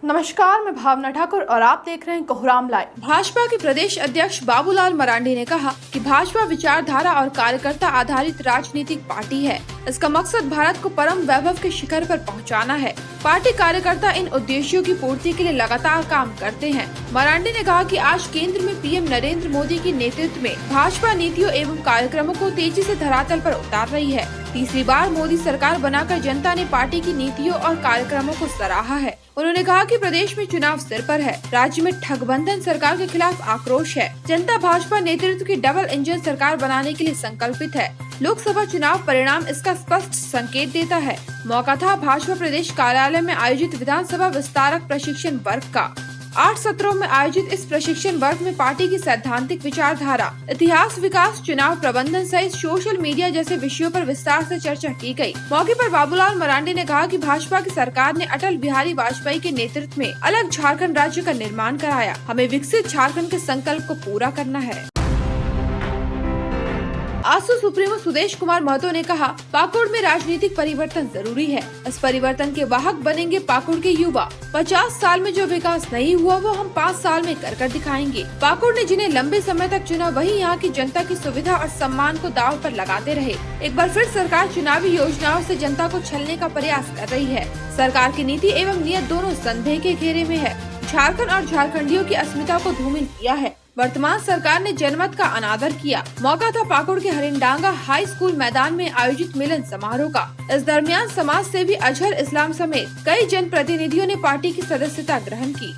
नमस्कार, मैं भावना ठाकुर और आप देख रहे हैं कोहराम लाइव। भाजपा के प्रदेश अध्यक्ष बाबूलाल मरांडी ने कहा कि भाजपा विचारधारा और कार्यकर्ता आधारित राजनीतिक पार्टी है। इसका मकसद भारत को परम वैभव के शिखर पर पहुंचाना है। पार्टी कार्यकर्ता इन उद्देश्यों की पूर्ति के लिए लगातार काम करते हैं। मरांडी ने कहा कि आज केंद्र में पीएम नरेंद्र मोदी के नेतृत्व में भाजपा नीतियों एवं कार्यक्रमों को तेजी से धरातल पर उतार रही है। तीसरी बार मोदी सरकार बनाकर जनता ने पार्टी की नीतियों और कार्यक्रमों को सराहा है। उन्होंने कहा कि प्रदेश में चुनाव सिर पर है। राज्य में ठगबंधन सरकार के खिलाफ आक्रोश है। जनता भाजपा नेतृत्व की डबल इंजन सरकार बनाने के लिए संकल्पित है। लोकसभा चुनाव परिणाम इसका स्पष्ट संकेत देता है। मौका था भाजपा प्रदेश कार्यालय में आयोजित विधानसभा विस्तारक प्रशिक्षण वर्ग का। 8 सत्रों में आयोजित इस प्रशिक्षण वर्ग में पार्टी की सैद्धांतिक विचारधारा, इतिहास, विकास, चुनाव प्रबंधन सहित सोशल मीडिया जैसे विषयों पर विस्तार से चर्चा की गई। मौके पर बाबूलाल मरांडी ने कहा कि भाजपा की सरकार ने अटल बिहारी वाजपेयी के नेतृत्व में अलग झारखंड राज्य का निर्माण कराया। हमें विकसित झारखंड के संकल्प को पूरा करना है। आसू सुप्रीमो सुदेश कुमार महतो ने कहा, पाकुड़ में राजनीतिक परिवर्तन जरूरी है। इस परिवर्तन के वाहक बनेंगे पाकुड़ के युवा। 50 साल में जो विकास नहीं हुआ वो हम 5 साल में कर दिखाएंगे। पाकुड़ ने जिन्हें लंबे समय तक चुना वही यहाँ की जनता की सुविधा और सम्मान को दांव पर लगाते रहे। एक बार फिर सरकार चुनावी योजनाओं से जनता को छलने का प्रयास कर रही है। सरकार की नीति एवं नियत दोनों संदेह के घेरे में है। झारखंड और झारखंडियों की अस्मिता को धूमिल किया है। वर्तमान सरकार ने जनमत का अनादर किया। मौका था पाकुड़ के हरिंडांगा हाई स्कूल मैदान में आयोजित मिलन समारोह का। इस दरमियान समाज सेवी अजहर इस्लाम समेत कई जनप्रतिनिधियों ने पार्टी की सदस्यता ग्रहण की।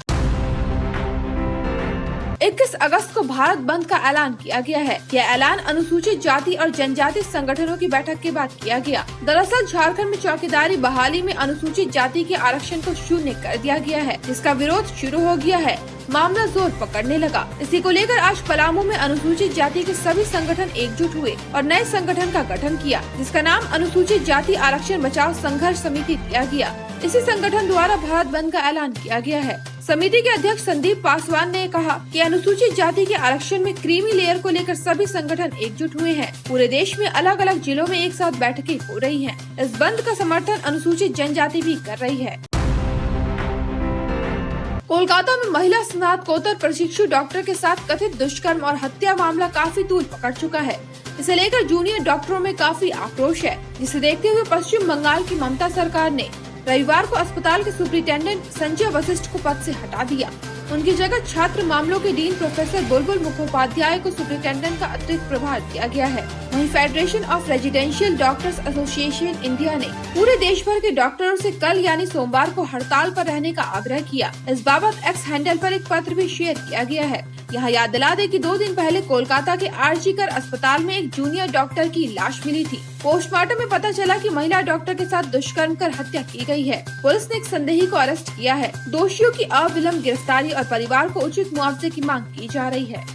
21 अगस्त को भारत बंद का ऐलान किया गया है। यह ऐलान अनुसूचित जाति और जनजाति संगठनों की बैठक के बाद किया गया। दरअसल झारखंड में चौकीदारी बहाली में अनुसूचित जाति के आरक्षण को शून्य कर दिया गया है, जिसका विरोध शुरू हो गया है। मामला जोर पकड़ने लगा। इसी को लेकर आज पलामू में अनुसूचित जाति के सभी संगठन एकजुट हुए और नए संगठन का गठन किया, जिसका नाम अनुसूचित जाति आरक्षण बचाओ संघर्ष समिति दिया गया। इसी संगठन द्वारा भारत बंद का ऐलान किया गया है। समिति के अध्यक्ष संदीप पासवान ने कहा कि अनुसूचित जाति के आरक्षण में क्रीमी लेयर को लेकर सभी संगठन एकजुट हुए हैं। पूरे देश में अलग अलग जिलों में एक साथ बैठकें हो रही हैं। इस बंद का समर्थन अनुसूचित जनजाति भी कर रही है। कोलकाता में महिला स्नातकोत्तर प्रशिक्षु डॉक्टर के साथ कथित दुष्कर्म और हत्या मामला काफी तूल पकड़ चुका है। इसे लेकर जूनियर डॉक्टरों में काफी आक्रोश है, जिसे देखते हुए पश्चिम बंगाल की ममता सरकार ने रविवार को अस्पताल के सुपरिटेंडेंट संजय वशिष्ठ को पद से हटा दिया। उनकी जगह छात्र मामलों के डीन प्रोफेसर बुलबुल मुखोपाध्याय को सुपरिटेंडेंट का अतिरिक्त प्रभार दिया गया है। वहीं federation of residential doctors association India ने पूरे देश भर के डॉक्टरों से कल यानी सोमवार को हड़ताल पर रहने का आग्रह किया। इस बाबत एक्स हैंडल पर एक पत्र भी शेयर किया गया है। यहाँ याद दिला दे कि 2 दिन पहले कोलकाता के आरजी कर अस्पताल में एक जूनियर डॉक्टर की लाश मिली थी। पोस्टमार्टम में पता चला कि महिला डॉक्टर के साथ दुष्कर्म कर हत्या की गई है। पुलिस ने एक संदेही को अरेस्ट किया है। दोषियों की अविलंब गिरफ्तारी और परिवार को उचित मुआवजे की मांग की जा रही है।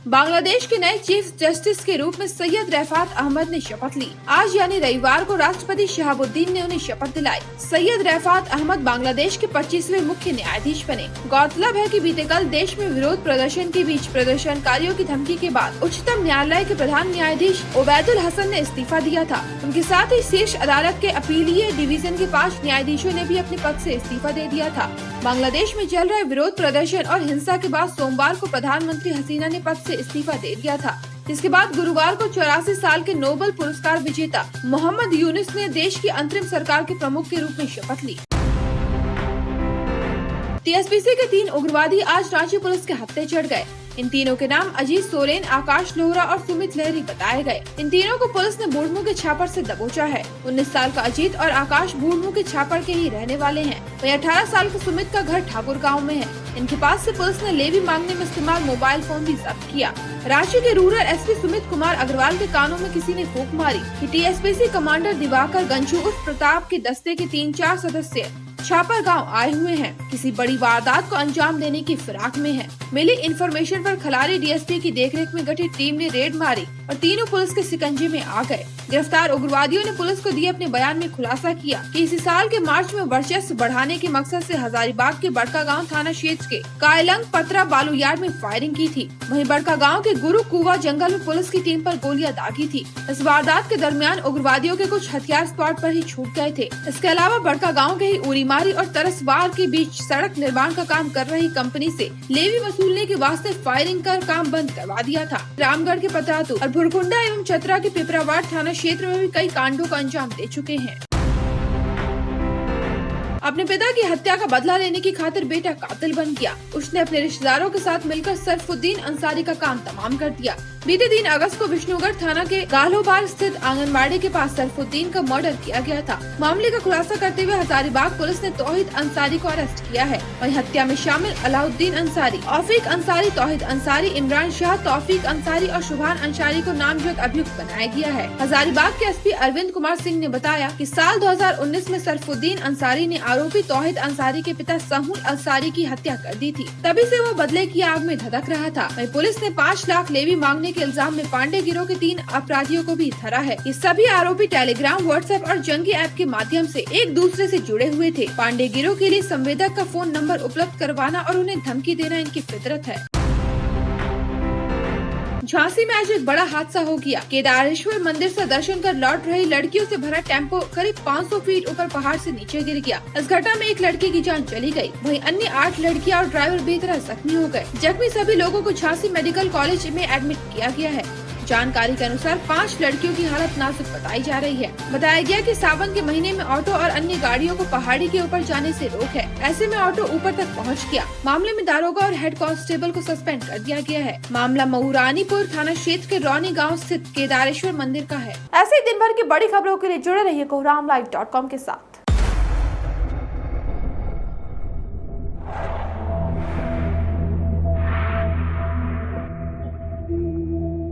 बांग्लादेश के नए चीफ जस्टिस के रूप में सैयद रफात अहमद ने शपथ ली। आज यानी रविवार को राष्ट्रपति शहाबुद्दीन ने उन्हें शपथ दिलाई। सैयद रफात अहमद बांग्लादेश के 25वें मुख्य न्यायाधीश बने। गौरतलब है कि बीते कल देश में विरोध प्रदर्शन के बीच प्रदर्शनकारियों की धमकी के बाद उच्चतम न्यायालय के प्रधान न्यायाधीश ओबैदुल हसन ने इस्तीफा दिया था। उनके साथ ही शीर्ष अदालत के अपीलीय डिवीजन के 5 न्यायाधीशों ने भी अपने पद से इस्तीफा दे दिया था। बांग्लादेश में चल रहे विरोध प्रदर्शन और हिंसा के बाद सोमवार को प्रधानमंत्री हसीना ने पद से इस्तीफा दे दिया था। इसके बाद गुरुवार को 84 साल के नोबेल पुरस्कार विजेता मोहम्मद यूनुस ने देश की अंतरिम सरकार के प्रमुख के रूप में शपथ ली। टीएसपीसी के 3 उग्रवादी आज रांची पुलिस के हत्थे चढ़ गए। इन तीनों के नाम अजीत सोरेन, आकाश लोहरा और सुमित लहरी बताए गए। इन तीनों को पुलिस ने बूढ़मू के छापर से दबोचा है। 19 साल का अजीत और आकाश बूढ़मू के छापर के ही रहने वाले हैं। वहीं 18 साल के सुमित का घर ठाकुर गांव में है। इनके पास से पुलिस ने लेवी मांगने में इस्तेमाल मोबाइल फोन भी जब्त किया। रांची के रूरल एसपी सुमित कुमार अग्रवाल के कानों में किसी ने फूंक मारी कि टीएसपीसी कमांडर दिवाकर गंजू उर्फ प्रताप के दस्ते के 3-4 सदस्य छापर गांव आए हुए हैं। किसी बड़ी वारदात को अंजाम देने की फिराक में है। मिली इन्फॉर्मेशन पर खलारी डीएसपी की देखरेख में गठित टीम ने रेड मारी। और तीनों पुलिस के शिकंजे में आ गए। गिरफ्तार उग्रवादियों ने पुलिस को दिए अपने बयान में खुलासा किया कि इसी साल के मार्च में वर्चस्व बढ़ाने के मकसद से हजारीबाग के बड़कागांव थाना क्षेत्र के कायलंग पतरा बालू यार्ड में फायरिंग की थी। वहीं बड़कागांव के गुरु कुआ जंगल में पुलिस की टीम पर गोलियां दागी थी। इस वारदात के दरमियान उग्रवादियों के कुछ हथियार स्पॉट पर ही छूट गए थे। इसके अलावा बड़कागांव के ही उरीमारी और तरसवार के बीच सड़क निर्माण का काम कर रही कंपनी से लेवी वसूलने के वास्ते फायरिंग का काम बंद करवा दिया था। रामगढ़ के पतातू और भुरकुंडा एवं चतरा के पिपरावाड़ थाना क्षेत्र में भी कई कांडों का अंजाम दे चुके हैं। अपने पिता की हत्या का बदला लेने की खातिर बेटा कातिल बन गया। उसने अपने रिश्तेदारों के साथ मिलकर सरफुद्दीन अंसारी का काम तमाम कर दिया। बीते 3 अगस्त को विष्णुगढ़ थाना के गालोबार स्थित आंगनबाड़ी के पास सरफुद्दीन का मर्डर किया गया था। मामले का खुलासा करते हुए हजारीबाग पुलिस ने तौहीद अंसारी को अरेस्ट किया है। वहीं हत्या में शामिल अलाउद्दीन अंसारी, औफीक अंसारी, तौहीद अंसारी, इमरान शाह, तौफीक अंसारी और शुभान अंसारी को नामजद अभियुक्त बनाया गया है। हजारीबाग के एसपी अरविंद कुमार सिंह ने बताया कि साल 2019 में सरफुद्दीन अंसारी ने आरोपी तौहीद अंसारी के पिता सहूल अंसारी की हत्या कर दी थी। तभी से वो बदले की आग में धधक रहा था। वहीं पुलिस ने 5 लाख लेवी मांगने के इल्जाम में पांडे गिरोह के 3 अपराधियों को भी धरा है। ये सभी आरोपी टेलीग्राम, व्हाट्सएप और जंगी ऐप के माध्यम से एक दूसरे से जुड़े हुए थे। पांडे गिरोह के लिए संवेदक का फोन नंबर उपलब्ध करवाना और उन्हें धमकी देना इनकी फितरत है। झांसी में आज एक बड़ा हादसा हो गया। केदारेश्वर मंदिर से दर्शन कर लौट रही लड़कियों से भरा टेम्पो करीब 500 फीट ऊपर पहाड़ से नीचे गिर गया। इस घटना में एक लड़की की जान चली गई। वहीं अन्य 8 लड़कियां और ड्राइवर बुरी तरह जख्मी हो गए। जख्मी सभी लोगों को झांसी मेडिकल कॉलेज में एडमिट किया गया है। जानकारी के अनुसार 5 लड़कियों की हालत नाजुक बताई जा रही है। बताया गया कि सावन के महीने में ऑटो और अन्य गाड़ियों को पहाड़ी के ऊपर जाने से रोक है। ऐसे में ऑटो ऊपर तक पहुंच गया। मामले में दारोगा और हेड कांस्टेबल को सस्पेंड कर दिया गया है। मामला मऊरानीपुर थाना क्षेत्र के रौनी गाँव स्थित केदारेश्वर मंदिर का है। ऐसे दिन भर की बड़ी खबरों के लिए जुड़े रहिए कोहरामलाइव.com के साथ।